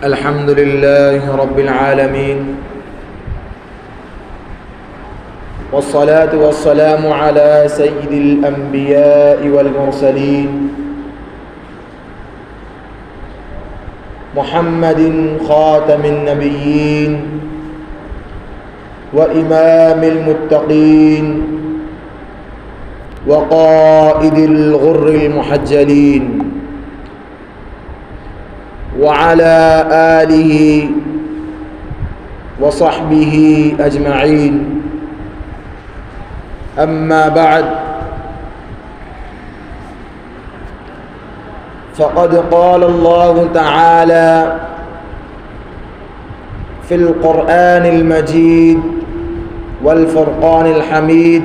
الحمد لله رب العالمين، والصلاة والسلام على سيد الأنبياء والمرسلين محمد خاتم النبيين وإمام المتقين وقائد الغر المحجلين، وعلى آله وصحبه أجمعين. أما بعد، فقد قال الله تعالى في القرآن المجيد والفرقان الحميد: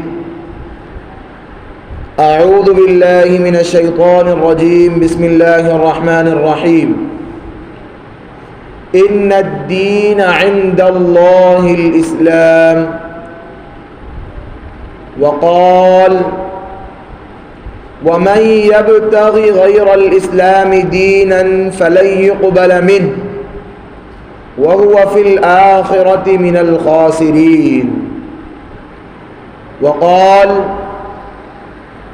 أعوذ بالله من الشيطان الرجيم، بسم الله الرحمن الرحيم. إن الدين عند الله الإسلام. وقال: ومن يبتغ غير الإسلام دينا فلن يقبل منه وهو في الآخرة من الخاسرين. وقال: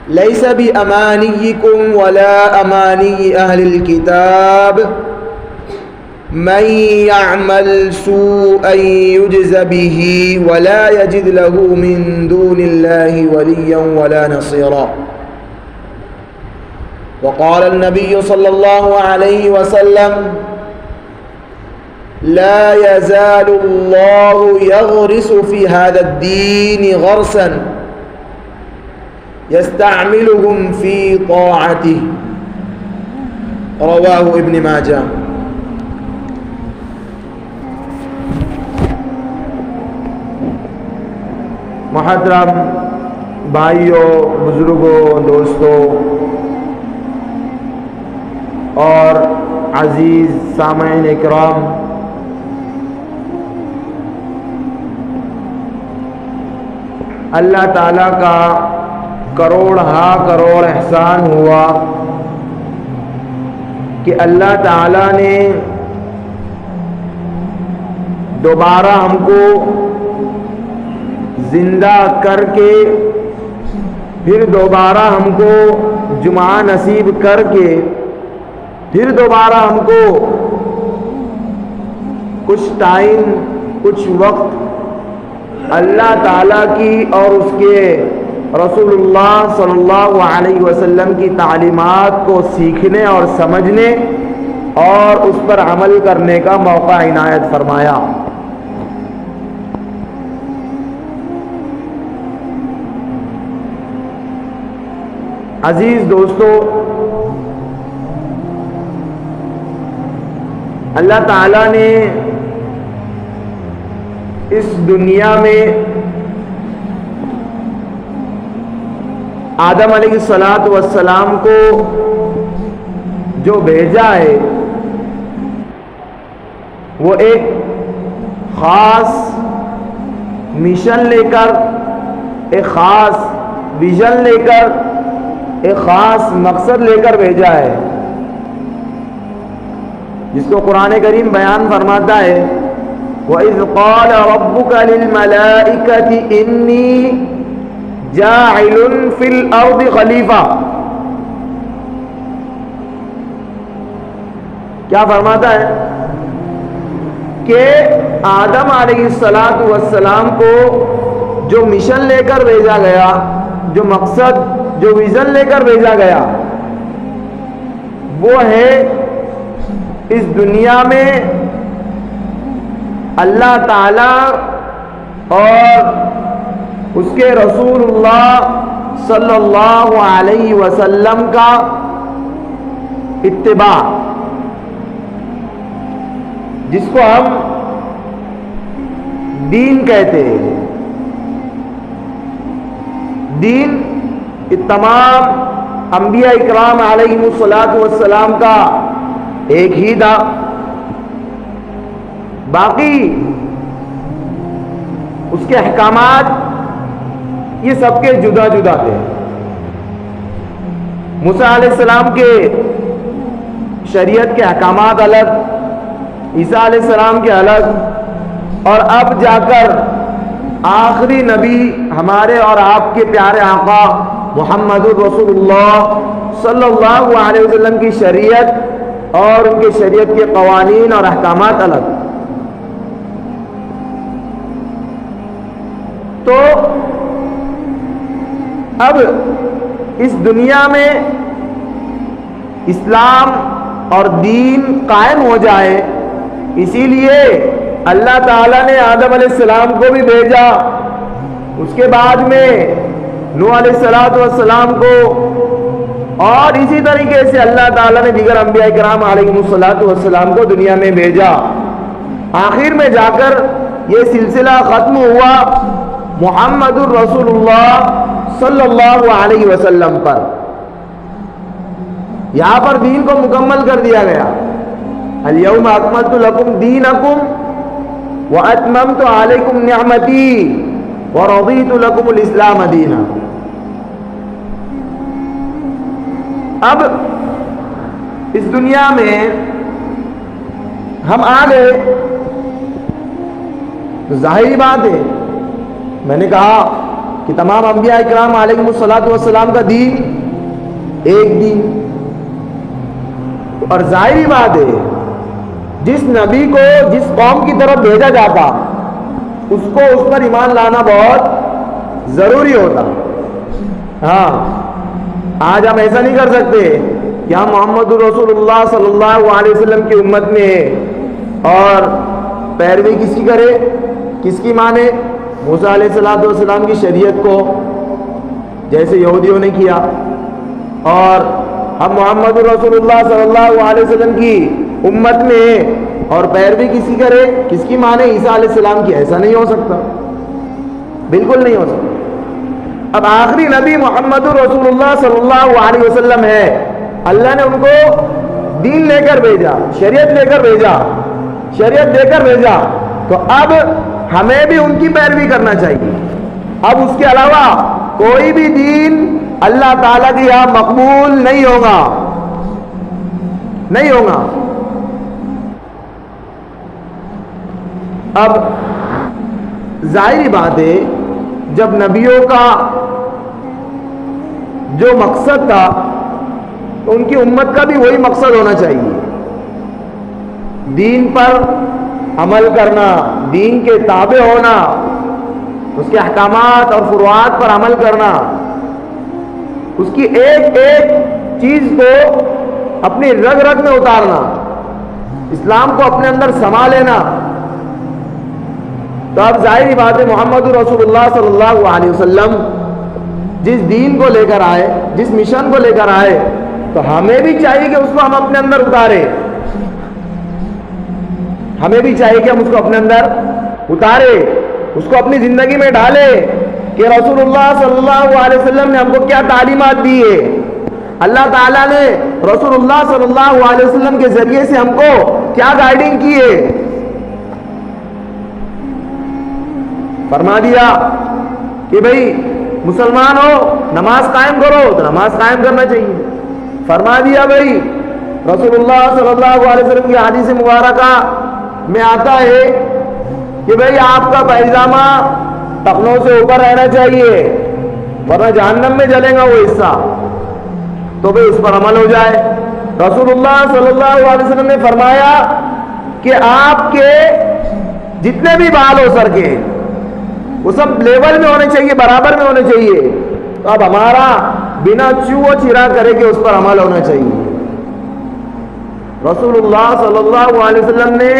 ليس بأمانيكم ولا أماني أهل الكتاب، من يعمل سوءا يجز به ولا يجد له من دون الله وليا ولا نصيرا. وقال النبي صلى الله عليه وسلم: لا يزال الله يغرس في هذا الدين غرسا يستعملهم في طاعته. رواه ابن ماجہ. محترم بھائیوں، بزرگوں، دوستوں اور عزیز سامعین اکرام، اللہ تعالیٰ کا کروڑ کروڑ احسان ہوا کہ اللہ تعالیٰ نے دوبارہ ہم کو زندہ کر کے پھر دوبارہ ہم کو جمعہ نصیب کر کے پھر دوبارہ ہم کو کچھ ٹائم، کچھ وقت اللہ تعالیٰ کی اور اس کے رسول اللہ صلی اللہ علیہ وسلم کی تعلیمات کو سیکھنے اور سمجھنے اور اس پر عمل کرنے کا موقع عنایت فرمایا. عزیز دوستو، اللہ تعالیٰ نے اس دنیا میں آدم علیہ السلام کو جو بھیجا ہے وہ ایک خاص مشن لے کر، ایک خاص ویژن لے کر، ایک خاص مقصد لے کر بھیجا ہے، جس کو قرآن کریم بیان فرماتا ہے: وَإِذْ قَالَ رَبُّكَ لِلْمَلَائِكَةِ إِنِّي جَاعِلٌ فِي الْأَرْضِ خَلِيفَةً. کیا فرماتا ہے کہ آدم علیہ السلام کو جو مشن لے کر بھیجا گیا، جو مقصد، جو ویژن لے کر بھیجا گیا، وہ ہے اس دنیا میں اللہ تعالی اور اس کے رسول اللہ صلی اللہ علیہ وسلم کا اتباع، جس کو ہم دین کہتے ہیں. دین تمام انبیاء اکرام علیہ الصلوۃ کا ایک ہی تھا، باقی اس کے احکامات یہ سب کے جدا جدا تھے. موسیٰ علیہ السلام کے شریعت کے احکامات الگ، عیسیٰ علیہ السلام کے الگ، اور اب جا کر آخری نبی ہمارے اور آپ کے پیارے آقا محمد رسول اللہ صلی اللہ علیہ وسلم کی شریعت اور ان کے شریعت کے قوانین اور احکامات الگ۔ تو اب اس دنیا میں اسلام اور دین قائم ہو جائے، اسی لیے اللہ تعالیٰ نے آدم علیہ السلام کو بھی بھیجا، اس کے بعد میں نوح علیہ السلام کو، اور اسی طریقے سے اللہ تعالیٰ نے دیگر انبیاء کرام علیہ السلام کو دنیا میں بھیجا۔ آخر میں جا کر یہ سلسلہ ختم ہوا محمد الرسول اللہ صلی اللہ علیہ وسلم پر۔ یہاں پر دین کو مکمل کر دیا گیا، الیوم اکملت لکم دینکم واتممت علیکم نعمتی ورضیت لکم الاسلام دینا۔ اب اس دنیا میں ہم آ گئے تو ظاہری بات ہے، میں نے کہا کہ تمام انبیاء اکرام علیہ السلام کا دین ایک دین، اور ظاہری بات ہے جس نبی کو جس قوم کی طرف بھیجا جاتا اس کو اس پر ایمان لانا بہت ضروری ہوتا۔ ہاں آج ہم ایسا نہیں کر سکتے کہ ہم محمد رسول اللہ صلی اللہ علیہ وسلم کی امت میں اور پیروی کس کی کرے، کس کی مانے؟ موسیٰ علیہ السلام کی شریعت کو، جیسے یہودیوں نے کیا، اور ہم محمد رسول اللہ صلی اللہ علیہ وسلم کی امت میں اور پیروی کس کی کرے، کس کی مانے؟ عیسیٰ علیہ السلام کی۔ ایسا نہیں ہو سکتا، بالکل نہیں ہو سکتا۔ اب آخری نبی محمد رسول اللہ صلی اللہ علیہ وسلم ہے، اللہ نے ان کو دین لے کر بھیجا، شریعت لے کر بھیجا، شریعت دے کر بھیجا، تو اب ہمیں بھی ان کی پیروی کرنا چاہیے۔ اب اس کے علاوہ کوئی بھی دین اللہ تعالیٰ کے یہاں مقبول نہیں ہوگا، نہیں ہوگا۔ اب ظاہری بات ہے جب نبیوں کا جو مقصد تھا تو ان کی امت کا بھی وہی مقصد ہونا چاہیے، دین پر عمل کرنا، دین کے تابع ہونا، اس کے احکامات اور فروعات پر عمل کرنا، اس کی ایک ایک چیز کو اپنی رگ رگ میں اتارنا، اسلام کو اپنے اندر سما لینا۔ تو اب ظاہری بات ہے محمد رسول اللہ صلی اللہ علیہ وسلم جس دین کو لے کر آئے، جس مشن کو لے کر آئے، تو ہمیں بھی چاہیے کہ اس کو ہم اپنے اندر اتارے، ہمیں بھی چاہیے کہ ہم اس کو اپنے اندر اتارے، اس کو اپنی زندگی میں ڈالے کہ رسول اللہ صلی اللہ علیہ وسلم نے ہم کو کیا تعلیمات دی ہے، اللہ تعالیٰ نے رسول اللہ صلی اللہ علیہ وسلم کے ذریعے سے ہم کو کیا گائیڈنگ کی ہے۔ فرما دیا کہ بھئی مسلمان ہو نماز قائم کرو تو نماز قائم کرنا چاہیے۔ فرما دیا بھئی رسول اللہ صلی اللہ علیہ وسلم کی حدیث مبارکہ میں آتا ہے کہ بھئی آپ کا پائجامہ ٹخنوں سے اوپر رہنا چاہیے ورنہ جہنم میں جلے گا وہ حصہ، تو بھئی اس پر عمل ہو جائے۔ رسول اللہ صلی اللہ علیہ وسلم نے فرمایا کہ آپ کے جتنے بھی بال ہو سر کے وہ سب لیول میں ہونے چاہیے، برابر میں ہونے چاہیے۔ تو اب ہمارا بنا چو و چرا کرے کہ اس پر عمل ہونا چاہیے۔ رسول اللہ صلی اللہ علیہ وسلم نے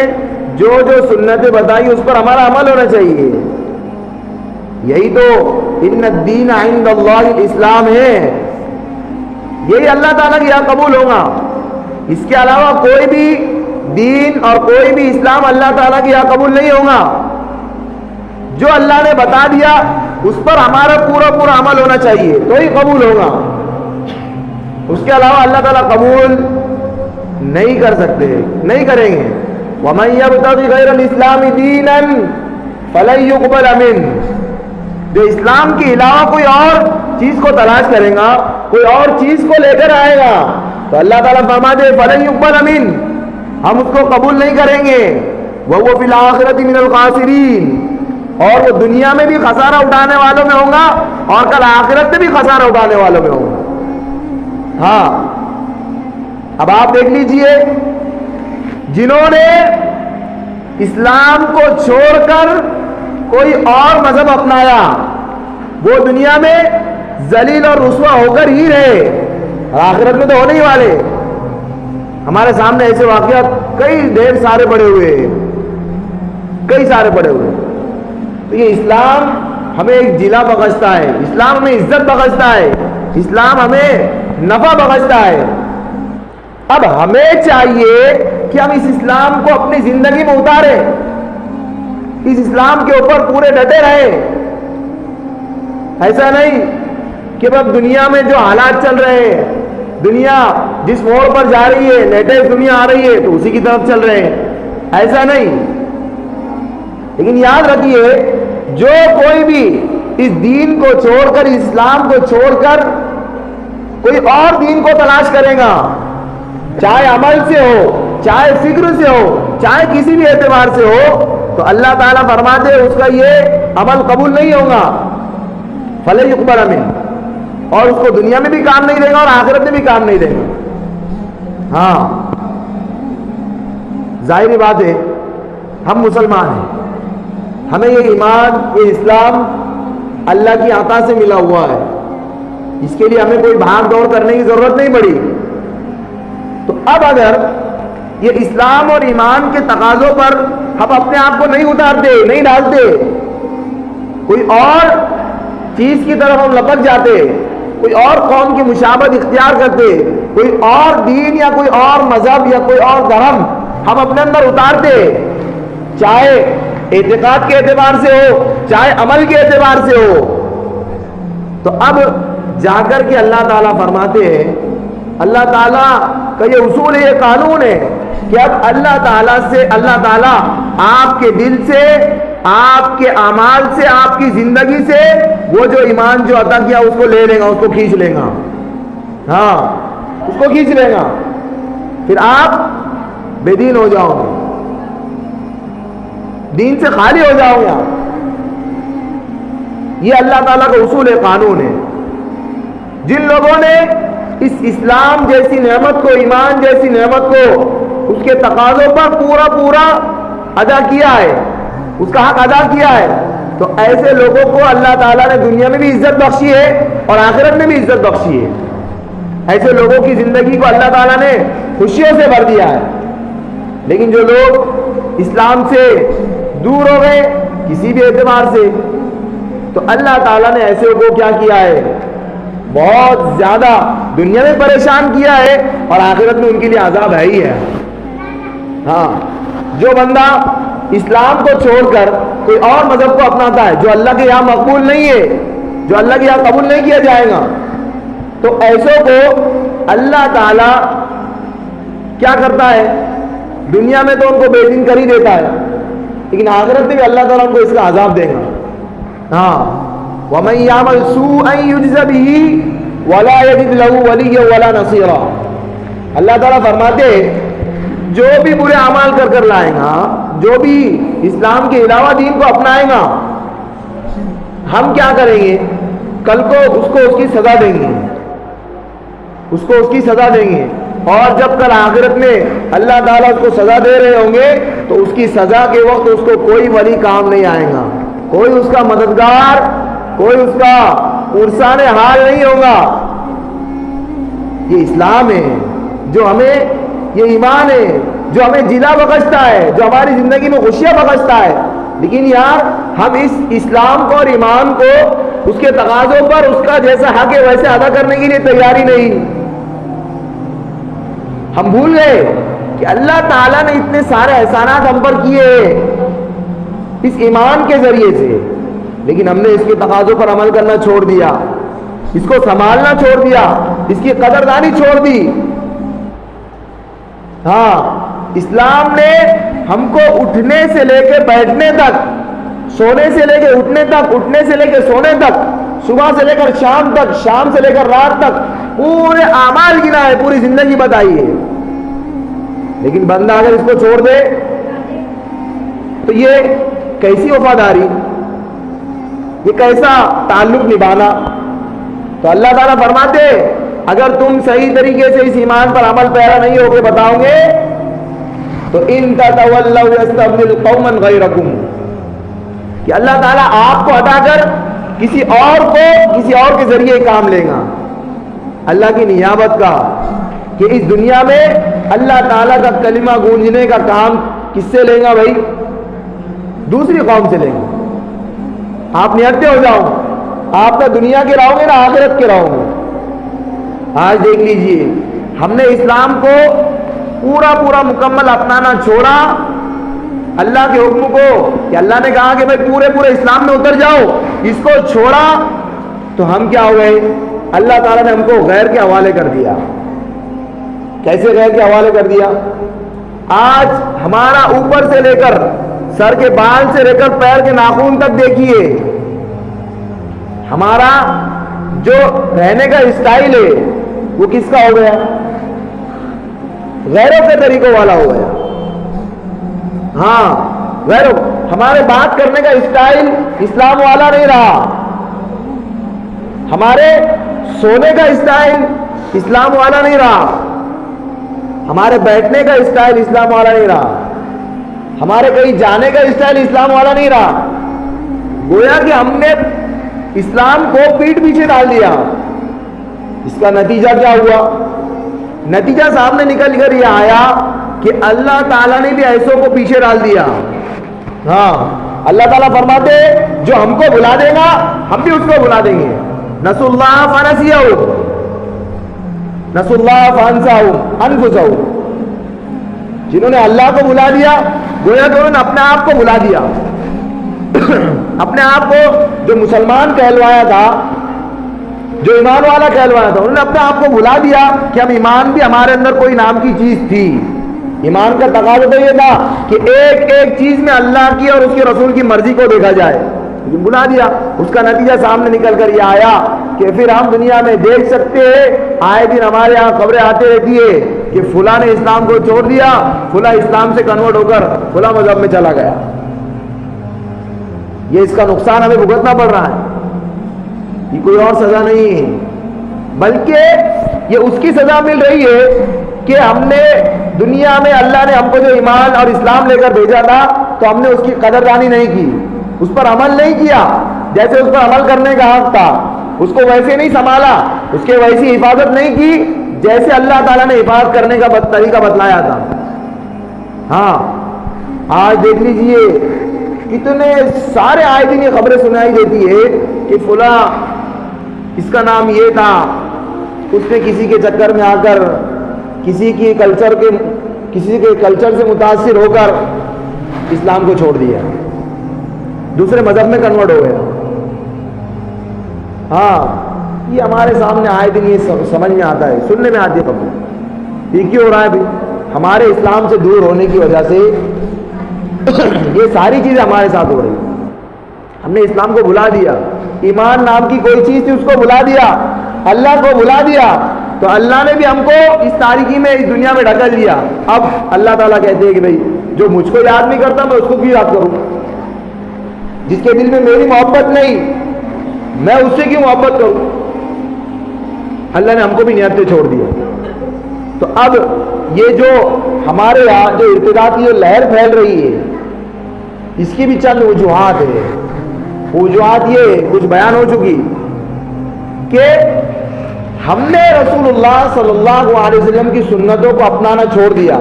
جو جو سنتیں بتائی اس پر ہمارا عمل ہونا چاہیے۔ یہی تو ان الدین عند اللہ الاسلام ہے، یہی اللہ تعالیٰ کے یہاں قبول ہوگا۔ اس کے علاوہ کوئی بھی دین اور کوئی بھی اسلام اللہ تعالیٰ کے یہاں قبول نہیں ہوگا۔ جو اللہ نے بتا دیا اس پر ہمارا پورا پورا عمل ہونا چاہیے تو ہی قبول ہوگا، اس کے علاوہ اللہ تعالیٰ قبول نہیں کر سکتے، نہیں کریں گے۔ وَمَن يَبْتَغِ غَيْرَ الْإِسْلَامِ دِينًا فَلَن يُقْبَلَ مِنْهُ، جو اسلام کے علاوہ کوئی اور چیز کو تلاش کرے گا، کوئی اور چیز کو لے کر آئے گا، تو اللہ تعالیٰ فرما دے فَلَن يُقْبَلَ مِنْهُ، ہم اس کو قبول نہیں کریں گے. وَهُوَ فِي الْآخِرَةِ مِنَ الْخَاسِرِينَ, اور وہ دنیا میں بھی خسارہ اٹھانے والوں میں ہوگا اور کل آخرت میں بھی خسارہ اٹھانے والوں میں ہوگا. ہاں, اب آپ دیکھ لیجئے, جنہوں نے اسلام کو چھوڑ کر کوئی اور مذہب اپنایا وہ دنیا میں ذلیل اور رسوا ہو کر ہی رہے, اور آخرت میں تو ہونے ہی والے. ہمارے سامنے ایسے واقعات کئی ڈھیر سارے پڑے ہوئے ہیں, کئی سارے پڑے ہوئے. تو یہ اسلام ہمیں ایک جلا بخشتا ہے, اسلام ہمیں عزت بخشتا ہے, اسلام ہمیں نفع بخشتا ہے. اب ہمیں چاہیے کہ ہم اس اسلام کو اپنی زندگی میں اتاریں, اس اسلام کے اوپر پورے ڈٹے رہیں. ایسا نہیں کہ اب دنیا میں جو حالات چل رہے ہیں, دنیا جس موڑ پر جا رہی ہے, لیٹسٹ دنیا آ رہی ہے تو اسی کی طرف چل رہے ہیں, ایسا نہیں. لیکن یاد رکھیے, جو کوئی بھی اس دین کو چھوڑ کر, اسلام کو چھوڑ کر کوئی اور دین کو تلاش کرے گا, چاہے عمل سے ہو, چاہے فکر سے ہو, چاہے کسی بھی اعتبار سے ہو, تو اللہ تعالیٰ فرماتے ہیں اس کا یہ عمل قبول نہیں ہوگا. فَلَن يُقْبَلَ مِنْهُ, اور اس کو دنیا میں بھی کام نہیں دے گا اور آخرت میں بھی کام نہیں دے گا. ہاں, ظاہری بات ہے ہم مسلمان ہیں, ہمیں یہ ایمان, یہ اسلام اللہ کی عطا سے ملا ہوا ہے, اس کے لیے ہمیں کوئی بھاگ دوڑ کرنے کی ضرورت نہیں پڑی. تو اب اگر یہ اسلام اور ایمان کے تقاضوں پر ہم اپنے آپ کو نہیں اتارتے, نہیں ڈالتے, کوئی اور چیز کی طرف ہم لپک جاتے, کوئی اور قوم کی مشابہت اختیار کرتے, کوئی اور دین یا کوئی اور مذہب یا کوئی اور دھرم ہم اپنے اندر اتارتے, چاہے اعتقاد کے اعتبار سے ہو, چاہے عمل کے اعتبار سے ہو, تو اب جا کر کے اللہ تعالیٰ فرماتے ہیں, اللہ تعالیٰ کا یہ اصول ہے, یہ قانون ہے کہ اب اللہ تعالیٰ آپ کے دل سے, آپ کے اعمال سے, آپ کی زندگی سے وہ جو ایمان جو عطا کیا اس کو لے لے گا, اس کو کھینچ لے گا. ہاں, اس کو کھینچ لے گا, پھر آپ بے دین ہو جاؤ گے, دین سے خالی ہو جاؤ گے آپ. یہ اللہ تعالیٰ کا اصول ہے, قانون ہے. جن لوگوں نے اس اسلام جیسی نعمت کو, ایمان جیسی نعمت کو, اس کے تقاضوں پر پورا ادا کیا ہے, اس کا حق ادا کیا ہے, تو ایسے لوگوں کو اللہ تعالیٰ نے دنیا میں بھی عزت بخشی ہے اور آخرت میں بھی عزت بخشی ہے. ایسے لوگوں کی زندگی کو اللہ تعالیٰ نے خوشیوں سے بھر دیا ہے. لیکن جو لوگ اسلام سے دور ہو گئے کسی بھی اعتبار سے, تو اللہ تعالیٰ نے ایسے کو کیا کیا ہے, بہت زیادہ دنیا میں پریشان کیا ہے اور آخرت میں ان کے لیے عذاب ہے ہی ہے. ہاں, جو بندہ اسلام کو چھوڑ کر کوئی اور مذہب کو اپناتا ہے جو اللہ کے یہاں مقبول نہیں ہے, جو اللہ کے یہاں قبول نہیں کیا جائے گا, تو ایسوں کو اللہ تعالیٰ کیا کرتا ہے, دنیا میں تو ان کو بے دین کر ہی دیتا ہے, لیکن آخرت میں بھی اللہ تعالیٰ ان کو اس کا عذاب دے گا. ہاں, وَمَن يَعْمَلْ سُوءًا يُجْزَ بِهِ وَلَا يَجِدْ لَهُ وَلِيًّا وَلَا نَصِيرًا. اللہ تعالیٰ فرماتے جو بھی برے اعمال کر لائے گا, جو بھی اسلام کے علاوہ دین کو اپنائے گا, ہم کیا کریں گے, کل کو اس کو اس کی سزا دیں گے, اس کو اس کی سزا دیں گے. اور جب کل آخرت میں اللہ تعالیٰ اس کو سزا دے رہے ہوں گے تو اس کی سزا کے وقت اس کو کوئی ولی کام نہیں آئے گا, کوئی اس کا مددگار, کوئی اس کا پرسان حال نہیں ہوگا. یہ اسلام ہے جو ہمیں, یہ ایمان ہے جو ہمیں جلا بخشتا ہے, جو ہماری زندگی میں خوشیاں بخشتا ہے. لیکن یار ہم اس اسلام کو اور ایمان کو اس کے تقاضوں پر اس کا جیسا حق ہے ویسے ادا کرنے کے لیے تیاری نہیں. ہم بھول گئے کہ اللہ تعالیٰ نے اتنے سارے احسانات ہم پر کیے اس ایمان کے ذریعے سے, لیکن ہم نے اس کے تقاضوں پر عمل کرنا چھوڑ دیا, اس کو سنبھالنا چھوڑ دیا, اس کی قدردانی چھوڑ دی. ہاں, اسلام نے ہم کو اٹھنے سے لے کے بیٹھنے تک, سونے سے لے کے اٹھنے تک, اٹھنے سے لے کے سونے تک, صبح سے لے کر شام تک, شام سے لے کر رات تک پورے اعمال گنا ہے, پوری زندگی بتائی ہے. لیکن بندہ اگر اس کو چھوڑ دے تو یہ کیسی وفاداری، یہ کیسا تعلق نبھانا؟ تو اللہ تعالیٰ فرماتے اگر تم صحیح طریقے سے اس ایمان پر عمل پیرا نہیں ہو کے بتاؤ گے تو ان تتولوا یستبدل قوما غیرکم، کہ اللہ تعالیٰ آپ کو ہٹا کر کسی اور کے ذریعے کام لے گا۔ اللہ کی نیابت کا کہ اس دنیا میں اللہ تعالیٰ کا کلمہ گونجنے کا کام کس سے لے گا بھائی؟ دوسری قوم سے لے گا۔ آپ نہتے ہو جاؤ، آپ نہ دنیا کے رہو گے نہ آخرت کے رہو گے۔ آج دیکھ لیجئے ہم نے اسلام کو پورا مکمل اپنانا چھوڑا، اللہ کے حکم کو کہ اللہ نے کہا کہ بھائی پورے اسلام میں اتر جاؤ، اس کو چھوڑا تو ہم کیا ہو گئے؟ اللہ تعالیٰ نے ہم کو غیر کے حوالے کر دیا۔ کیسے غیر کے حوالے کر دیا؟ آج ہمارا اوپر سے لے کر سر کے بال سے لے کر پیر کے ناخن تک دیکھیے، ہمارا جو رہنے کا اسٹائل ہے وہ کس کا ہو گیا؟ غیروں کے طریقوں والا ہو گیا۔ ہاں غیروں، ہمارے بات کرنے کا اسٹائل اسلام والا نہیں رہا، ہمارے سونے کا اسٹائل اسلام والا نہیں رہا، ہمارے بیٹھنے کا اسٹائل اسلام والا نہیں رہا، ہمارے کہیں جانے کا اسٹائل اسلام والا نہیں رہا۔ گویا کہ ہم نے اسلام کو پیٹھ پیچھے ڈال دیا۔ اس کا نتیجہ کیا ہوا؟ نتیجہ سامنے نکل کر یہ آیا کہ اللہ تعالیٰ نے بھی ایسوں کو پیچھے ڈال دیا۔ ہاں اللہ تعالیٰ فرماتے جو ہم کو بلا دے گا ہم بھی اس کو بلا دیں گے۔ نسوا اللہ فنسیہم، نسوا اللہ فانساہم انفسہم، جنہوں نے اللہ کو بلا دیا گویا کہ انہوں نے اپنے آپ کو بلا دیا۔ اپنے آپ کو جو مسلمان کہلوایا تھا، جو ایمان والا کہلوایا تھا، انہوں نے اپنے آپ کو بلا دیا کہ ہم ایمان بھی ہمارے اندر کوئی نام کی چیز تھی۔ ایمان کا تقاضا تو یہ تھا کہ ایک ایک چیز میں اللہ کی اور اس کے رسول کی مرضی کو دیکھا جائے، لیکن بلا دیا۔ اس کا نتیجہ سامنے نکل کر یہ آیا کہ پھر ہم دنیا میں دیکھ سکتے ہیں، آئے دن ہمارے یہاں خبریں آتے رہتی ہے کہ فلاں نے اسلام کو چھوڑ دیا، فلاں اسلام سے کنورٹ ہو کر فلاں مذہب میں چلا گیا۔ یہ اس کا نقصان ہمیں بھگتنا پڑ رہا ہے، یہ کوئی اور سزا نہیں ہے، بلکہ یہ اس کی سزا مل رہی ہے کہ ہم نے دنیا میں اللہ نے ہم کو جو ایمان اور اسلام لے کر بھیجا تھا تو ہم نے اس کی قدردانی نہیں کی، اس پر عمل نہیں کیا، جیسے اس پر عمل کرنے کا حق تھا اس کو ویسے نہیں سنبھالا، اس کے ویسی حفاظت نہیں کی جیسے اللہ تعالیٰ نے حفاظت کرنے کا طریقہ بتلایا تھا۔ ہاں آج دیکھ لیجئے کتنے سارے آئے دن یہ خبریں سنائی دیتی ہے کہ فلاں اس کا نام یہ تھا، اس نے کسی کے چکر میں آ کر کسی کے کلچر سے متاثر ہو کر اسلام کو چھوڑ دیا، دوسرے مذہب میں کنورٹ ہو گیا۔ ہاں یہ ہمارے سامنے آئے دن یہ سمجھ میں آتا ہے، سننے میں آتی ہے خبر۔ یہ کیوں ہو رہا ہے بھائی؟ ہمارے اسلام سے دور ہونے کی وجہ سے یہ ساری چیزیں ہمارے ساتھ ہو رہی ہیں۔ ہم نے اسلام کو بھلا دیا، ایمان نام کی کوئی چیز تھی اس کو بھلا دیا، اللہ کو بھلا دیا، تو اللہ نے بھی ہم کو اس تاریکی میں اس دنیا میں ڈھکل دیا۔ اب اللہ تعالیٰ کہتے ہیں کہ بھائی جو مجھ کو یاد نہیں کرتا میں اس کو کیوں یاد کروں؟ جس کے دل میں میری محبت نہیں میں اس سے کیوں محبت کروں؟ اللہ نے ہم کو بھی نیت سے چھوڑ دیا۔ تو اب یہ جو ہمارے یہاں جو ارتداد کی لہر پھیل رہی ہے اس کی بھی چند وجوہات ہے۔ وجوہات یہ کچھ بیان ہو چکی کہ ہم نے رسول اللہ صلی اللہ علیہ وسلم کی سنتوں کو اپنانا چھوڑ دیا،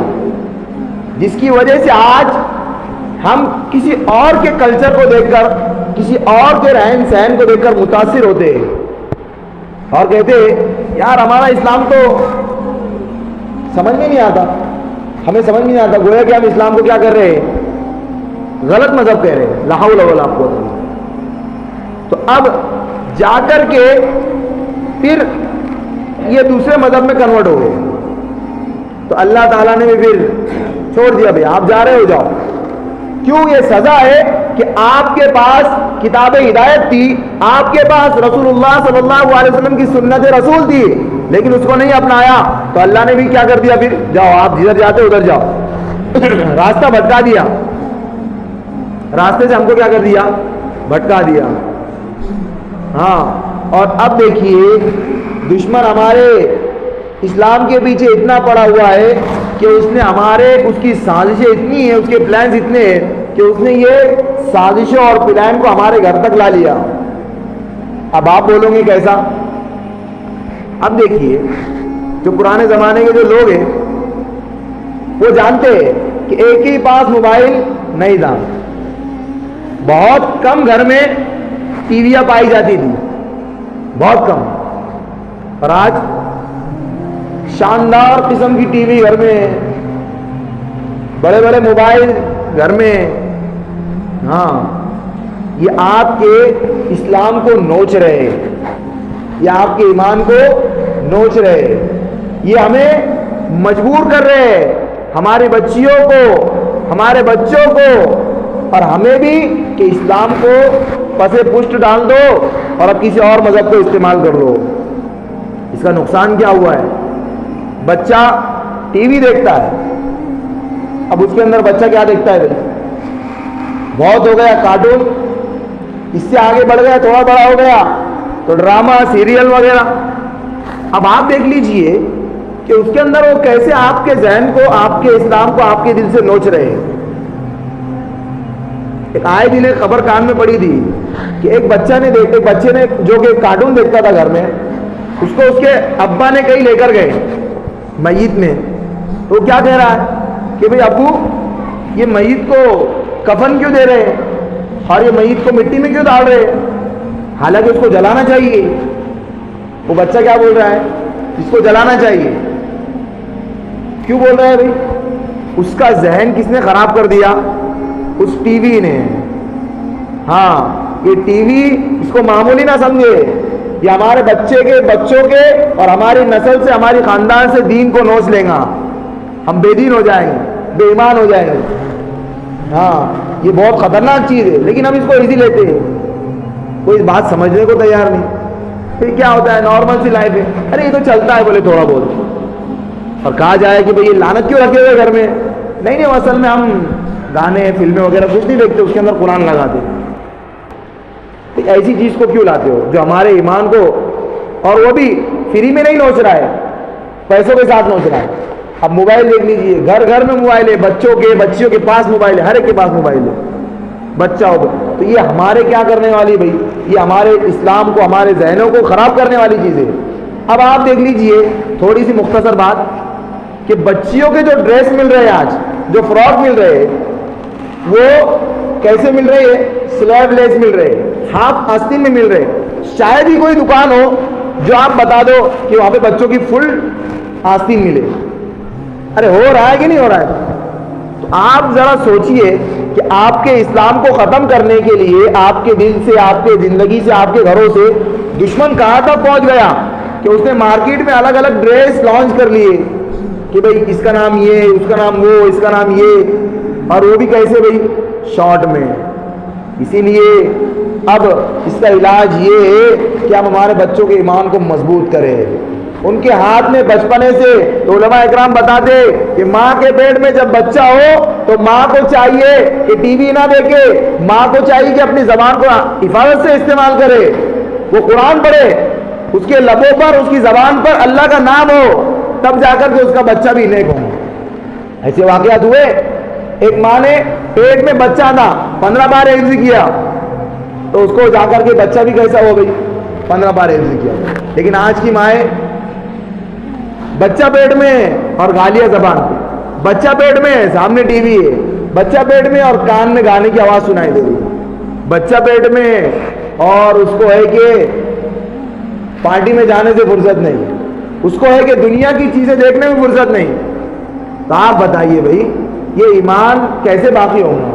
جس کی وجہ سے آج ہم کسی اور کے کلچر کو دیکھ کر، کسی اور کے رہن سہن کو دیکھ کر متاثر ہوتے ہیں اور کہتے ہیں یار ہمارا اسلام تو سمجھ میں نہیں آتا، ہمیں سمجھ میں نہیں آتا، گویا کہ ہم اسلام کو کیا کر رہے ہیں؟ غلط مذہب کہہ رہے ہیں، لا حول ولا قوت۔ تو اب جا کر کے پھر یہ دوسرے مذہب میں کنورٹ ہو گئے، تو اللہ تعالیٰ نے بھی پھر چھوڑ دیا، بھائی آپ جا رہے ہو جاؤ۔ کیوں؟ یہ سزا ہے کہ آپ کے پاس کتاب ہدایت تھی، آپ کے پاس رسول اللہ صلی اللہ علیہ وسلم کی سنت رسول تھی، لیکن اس کو نہیں اپنایا تو اللہ نے بھی کیا کر دیا؟ پھر جاؤ آپ جدھر جاتے ادھر جاؤ، راستہ بھٹکا دیا، راستے سے ہم کو کیا کر دیا؟ بھٹکا دیا۔ ہاں، اور اب دیکھیے دشمن ہمارے اسلام کے پیچھے اتنا پڑا ہوا ہے کہ اس نے اس کی سازشیں اتنی ہیں، اس کے پلانز اتنے ہیں کہ اس نے یہ سازشوں اور پلان کو ہمارے گھر تک لا لیا۔ اب آپ بولو گے کیسا؟ اب دیکھیے جو پرانے زمانے کے جو لوگ ہیں وہ جانتے ہیں کہ ایک ہی پاس موبائل نہیں تھا، بہت کم گھر میں ٹی ویاں پائی جاتی تھی، بہت کم، اور آج شاندار قسم کی ٹی وی گھر میں، بڑے بڑے موبائل گھر میں۔ ہاں، یہ آپ کے اسلام کو نوچ رہے، یہ آپ کے ایمان کو نوچ رہے، یہ ہمیں مجبور کر رہے ہماری بچیوں کو، ہمارے بچوں کو اور ہمیں بھی کہ اسلام کو پسے پشت ڈال دو اور اب کسی اور مذہب کو استعمال کر لو۔ اس کا نقصان کیا ہوا ہے؟ بچہ ٹی وی دیکھتا ہے، اب اس کے اندر بچہ کیا دیکھتا ہے؟ بہت ہو گیا کارٹون، اس سے آگے بڑھ گیا، تھوڑا بڑا ہو گیا تو ڈرامہ، سیریل وغیرہ۔ اب آپ دیکھ لیجئے کہ اس کے اندر وہ کیسے آپ کے ذہن کو، آپ کے اسلام کو آپ کے دل سے نوچ رہے ہیں۔ ایک آئے دن ایک خبر کان میں پڑی تھی کہ ایک بچے نے جو کہ کارٹون دیکھتا تھا گھر میں، اس کو اس کے ابا نے کہیں لے کر گئے میت میں، تو وہ کیا کہہ رہا ہے کہ بھئی ابو یہ میت کو کفن کیوں دے رہے ہیں اور یہ میت کو مٹی میں کیوں ڈال رہے ہیں، حالانکہ اس کو جلانا چاہیے۔ وہ بچہ کیا بول رہا ہے؟ اس کو جلانا چاہیے۔ کیوں بول رہا ہے بھائی؟ اس کا ذہن کس نے خراب کر دیا؟ اس ٹی وی نے۔ ہاں، یہ ٹی وی اس کو معمولی نہ سمجھے، یہ ہمارے بچوں کے اور ہماری نسل سے، ہماری خاندان سے دین کو نوچ لیں گا، ہم بے دین ہو جائیں گے، بے ایمان ہو جائیں گے۔ ہاں، یہ بہت خطرناک چیز ہے، لیکن ہم اس کو ایزی لیتے ہیں، کوئی بات سمجھنے کو تیار نہیں۔ پھر کیا ہوتا ہے؟ نارمل سی لائف ہے، ارے یہ تو چلتا ہے بولے تھوڑا بہت، اور کہا جائے کہ بھئی یہ لعنت کیوں رکھے ہوئے گھر میں؟ نہیں، اصل میں ہم گانے، فلمیں وغیرہ کچھ نہیں دیکھتے، اس کے اندر قرآن لگاتے۔ ایسی چیز کو کیوں لاتے ہو جو ہمارے ایمان کو، اور وہ بھی فری میں نہیں نوچ رہا ہے، پیسوں کے ساتھ نوچ رہا ہے۔ اب موبائل دیکھ لیجئے، گھر گھر میں موبائل ہے، بچیوں کے پاس موبائل ہے، ہر ایک کے پاس موبائل ہے، بچہ ہو تو یہ ہمارے کیا کرنے والی بھائی؟ یہ ہمارے اسلام کو، ہمارے ذہنوں کو خراب کرنے والی چیز ہے۔ اب آپ دیکھ لیجئے تھوڑی سی مختصر بات کہ بچیوں کے جو ڈریس مل رہے ہیں آج، جو فراک مل رہے ہیں، وہ کیسے مل رہے ہیں؟ سلیب لیس مل رہے ہیں، ہاف آستین میں مل رہے ہیں۔ شاید ہی کوئی دکان ہو جو آپ بتا دو کہ وہاں پہ بچوں کی فل آستین ملے۔ ارے ہو رہا ہے کہ نہیں ہو رہا ہے؟ تو آپ ذرا سوچئے کہ آپ کے اسلام کو ختم کرنے کے لیے آپ کے دل سے، آپ کے زندگی سے، آپ کے گھروں سے دشمن کہاں تک پہنچ گیا کہ اس نے مارکیٹ میں الگ الگ ڈریس لانچ کر لیے کہ بھئی اس کا نام یہ، اس کا نام وہ، اس کا نام یہ، اور وہ بھی کیسے بھئی؟ شارٹ میں۔ اسی لیے اب اس کا علاج یہ ہے کہ ہم ہمارے بچوں کے ایمان کو مضبوط کریں، ان کے ہاتھ میں بچپنے سے، تو علماء اکرام بتاتے کہ ماں کے پیٹ میں جب بچہ ہو تو ماں کو چاہیے کہ ٹی وی نہ دیکھے، ماں کو چاہیے کہ اپنی زبان کو حفاظت سے استعمال کرے، وہ قرآن پڑھے، اس کے لبوں پر، اس کی زبان پر اللہ کا نام ہو، تب جا کر کے اس کا بچہ بھی نیک ہو۔ ایسے واقعات ہوئے، ایک ماں نے پیٹ میں بچہ تھا، 15 بار حفظ کیا، تو اس کو جا کر کے بچہ بھی کیسا ہو گئی؟ 15 بار حفظ کیا۔ لیکن آج کی مائیں، بچہ پیٹ میں اور گالیاں زبان پہ، بچہ پیٹ میں سامنے ٹی وی ہے، بچہ پیٹ میں اور کان میں گانے کی آواز سنائی دے رہی ہے، بچہ پیٹ میں اور اس کو ہے کہ پارٹی میں جانے سے فرصت نہیں، اس کو ہے کہ دنیا کی چیزیں دیکھنے میں فرصت نہیں۔ تو آپ بتائیے بھائی یہ ایمان کیسے باقی ہوگا؟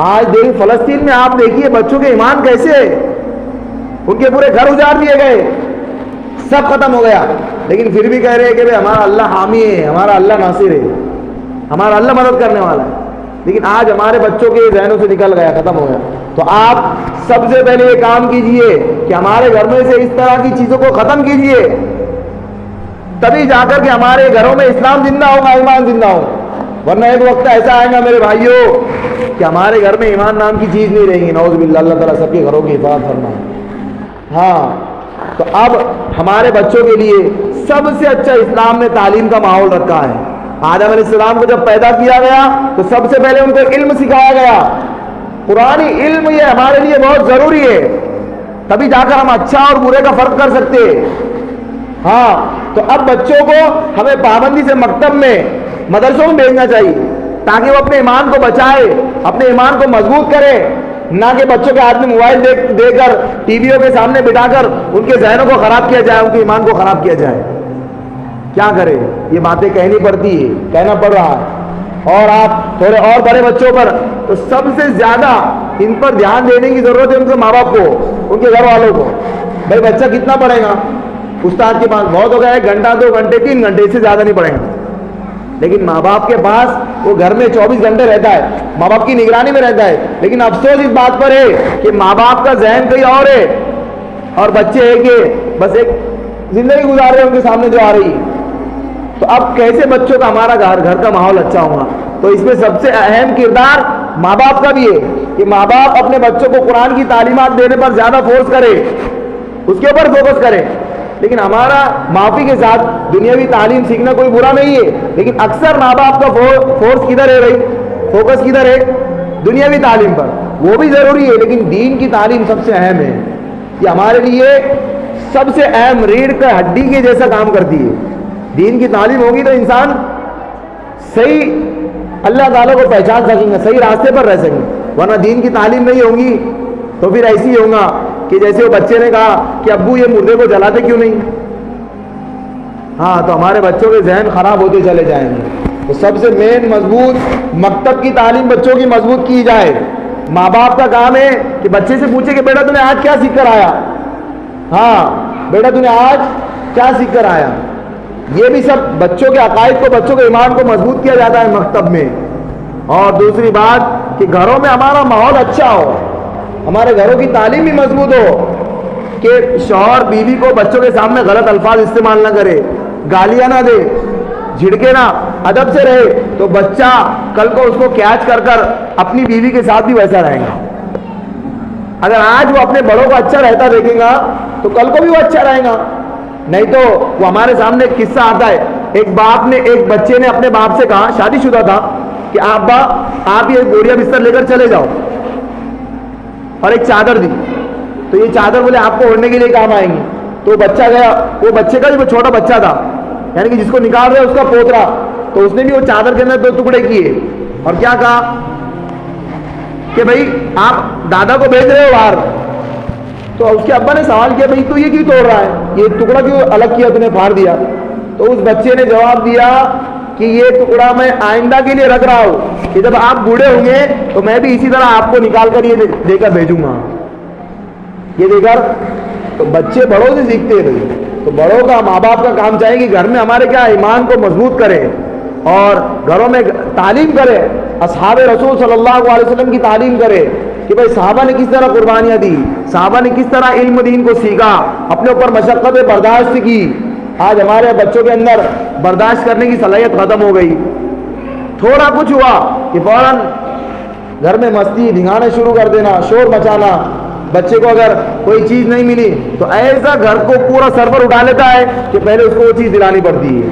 آج دیکھیں فلسطین میں آپ دیکھیے بچوں کے ایمان کیسے، ان کے پورے گھر اجاڑ دیے گئے، سب ختم ہو گیا، لیکن پھر بھی کہہ رہے ہیں کہ ہمارا اللہ حامی ہے، ہمارا اللہ ناصر ہے، ہمارا اللہ مدد کرنے والا ہے۔ لیکن آج ہمارے بچوں کے ذہنوں سے نکل گیا، ختم ہو گیا۔ تو آپ سب سے پہلے یہ کام کیجئے کہ ہمارے گھر میں سے اس طرح کی چیزوں کو ختم کیجئے، تبھی جا کر کے ہمارے گھروں میں اسلام زندہ ہوگا، ایمان زندہ ہوگا. ورنہ ایک وقت ایسا آئے گا میرے بھائیوں کہ ہمارے گھر میں ایمان نام کی چیز نہیں رہیں گی. نعوذ باللہ، اللہ تعالیٰ سب کے گھروں کی حفاظت فرمائے. ہاں، تو اب ہمارے بچوں کے لیے سب سے اچھا اسلام نے تعلیم کا ماحول رکھا ہے. آدم علیہ السلام کو جب پیدا کیا گیا تو سب سے پہلے ان کو علم سکھایا گیا. قرآنی علم یہ ہمارے لیے بہت ضروری ہے، تبھی جا کر ہم اچھا اور برے کا فرق کر سکتے. ہاں، تو اب بچوں کو ہمیں پابندی سے مکتب میں، مدرسوں میں بھیجنا چاہیے تاکہ وہ اپنے ایمان کو بچائے، اپنے ایمان کو مضبوط کرے. نہ کہ بچوں کے ہاتھ میں موبائل دے کر، ٹی ویوں کے سامنے بٹھا کر ان کے ذہنوں کو خراب کیا جائے، ان کے ایمان کو خراب کیا جائے. کیا کرے؟ یہ باتیں کہنی پڑتی ہے، کہنا پڑ رہا ہے. اور آپ تھوڑے اور بڑے بچوں پر تو سب سے زیادہ ان پر دھیان دینے کی ضرورت ہے ان کے ماں باپ کو، ان کے گھر والوں کو. بھائی بچہ کتنا پڑھے گا؟ استاد کے پاس بہت ہو گیا 1 گھنٹہ 2 گھنٹے 3 گھنٹے، اس سے زیادہ نہیں پڑھیں گے. لیکن ماں باپ کے پاس وہ گھر میں 24 گھنٹے رہتا ہے، ماں باپ کی نگرانی میں رہتا ہے. لیکن افسوس اس بات پر ہے کہ ماں باپ کا ذہن کہیں اور ہے اور بچے ہے کہ بس ایک زندگی گزار رہے ہیں ان کے سامنے جو آ رہی ہے. تو اب کیسے بچوں کا ہمارا گھر کا ماحول اچھا ہوگا؟ تو اس میں سب سے اہم کردار ماں باپ کا بھی ہے کہ ماں باپ اپنے بچوں کو قرآن کی تعلیمات دینے پر زیادہ فورس کرے، اس کے اوپر فوکس کرے. لیکن ہمارا معافی کے ساتھ دنیاوی تعلیم سیکھنا کوئی برا نہیں ہے، لیکن اکثر ماں باپ کا فورس کدھر ہے بھائی؟ فوکس کدھر ہے؟ دنیاوی تعلیم پر. وہ بھی ضروری ہے لیکن دین کی تعلیم سب سے اہم ہے. یہ ہمارے لیے سب سے اہم ریڑھ کا ہڈی کے جیسا کام کرتی ہے. دین کی تعلیم ہوگی تو انسان صحیح اللہ تعالیٰ کو پہچان سکیں گے، صحیح راستے پر رہ سکیں گے. ورنہ دین کی تعلیم نہیں ہوگی تو پھر ایسی ہوگا کہ جیسے وہ بچے نے کہا کہ ابو یہ مردے کو جلاتے کیوں نہیں؟ ہاں، تو ہمارے بچوں کے ذہن خراب ہوتے چلے جائیں گے. تو سب سے مین مضبوط مکتب کی تعلیم بچوں کی مضبوط کی جائے. ماں باپ کا کام ہے کہ بچے سے پوچھے کہ بیٹا تو نے آج کیا سیکھ کر آیا؟ ہاں بیٹا تو نے آج کیا سیکھ کر آیا؟ یہ بھی سب بچوں کے عقائد کو، بچوں کے ایمان کو مضبوط کیا جاتا ہے مکتب میں. اور دوسری بات کہ گھروں میں ہمارا ماحول اچھا ہو، ہمارے گھروں کی تعلیم بھی مضبوط ہو کہ شوہر بیوی کو بچوں کے سامنے غلط الفاظ استعمال نہ کرے، گالیاں نہ دے، جھڑکے نہ، ادب سے رہے. تو بچہ کل کو اس کو کیچ کر کر اپنی بیوی کے ساتھ بھی ویسا رہے گا. اگر آج وہ اپنے بڑوں کو اچھا رہتا دیکھے گا تو کل کو بھی وہ اچھا رہے گا. نہیں تو وہ ہمارے سامنے ایک قصہ آتا ہے، ایک بچے نے اپنے باپ سے کہا، شادی شدہ تھا، کہ آپ یہ بوریا بستر لے کر چلے جاؤ، اور ایک چادر دی. تو یہ چادر بولے آپ کو اوڑھنے کے لیے کام آئیں گی. تو بچہ گیا، وہ بچے کا جو چھوٹا بچہ تھا، یعنی کہ جس کو نکال رہے اس کا پوترا، تو اس نے بھی وہ چادر کے اندر 2 ٹکڑے کیے اور کیا کہا کہ بھائی آپ دادا کو بھیج رہے ہو باہر. تو اس کے ابا نے سوال کیا بھائی تو یہ کیوں توڑ رہا ہے، یہ ٹکڑا کیوں الگ کیا، تو نے پھاڑ دیا؟ تو اس بچے نے جواب دیا کہ یہ ٹکڑا میں آئندہ کے لیے رکھ رہا ہوں کہ جب آپ بوڑھے ہوں گے تو میں بھی اسی طرح آپ کو نکال کر یہ دے کر بھیجوں گا. یہ دے کر تو بچے بڑوں سے سیکھتے ہیں بھائی. تو بڑوں کا، ماں باپ کا کام چاہیے کہ گھر میں ہمارے کیا ایمان کو مضبوط کرے اور گھروں میں تعلیم کرے، اصحاب رسول صلی اللہ علیہ وسلم کی تعلیم کرے کہ بھائی صحابہ نے کس طرح قربانیاں دی، صحابہ نے کس طرح علم دین کو سیکھا، اپنے اوپر مشقت برداشت کی. آج ہمارے بچوں کے اندر برداشت کرنے کی صلاحیت ختم ہو گئی. تھوڑا کچھ ہوا کہ فوراً گھر میں مستی ڈھنگانا شروع کر دینا، شور مچانا. بچے کو اگر کوئی چیز نہیں ملی تو ایسا گھر کو پورا سر پر اٹھا لیتا ہے کہ پہلے اس کو وہ چیز دلانی پڑتی ہے.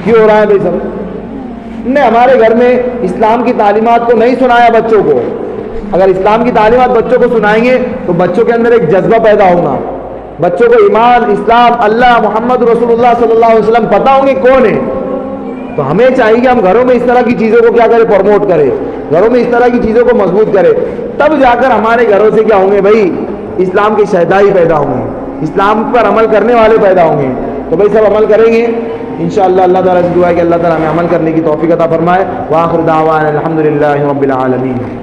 کیوں ہو رہا ہے بھائی؟ سب نے ہمارے گھر میں اسلام کی تعلیمات کو نہیں سنایا بچوں کو. اگر اسلام کی تعلیمات بچوں کو سنائیں گے تو بچوں کے اندر ایک جذبہ پیدا ہوگا، بچوں کو ایمان، اسلام، اللہ، محمد رسول اللہ صلی اللہ علیہ وسلم پتہ ہوں گے کون ہے. تو ہمیں چاہیے کہ ہم گھروں میں اس طرح کی چیزوں کو کیا کریں، پروموٹ کریں، گھروں میں اس طرح کی چیزوں کو مضبوط کریں. تب جا کر ہمارے گھروں سے کیا ہوں گے بھائی، اسلام کے شہدائی پیدا ہوں گے، اسلام پر عمل کرنے والے پیدا ہوں گے. تو بھائی سب عمل کریں گے انشاءاللہ. اللہ تعالیٰ سے دعا ہے کہ اللہ تعالیٰ ہمیں عمل کرنے کی توفیق عطا فرمائے. وآخر دعوانا الحمدللہ رب العالمین.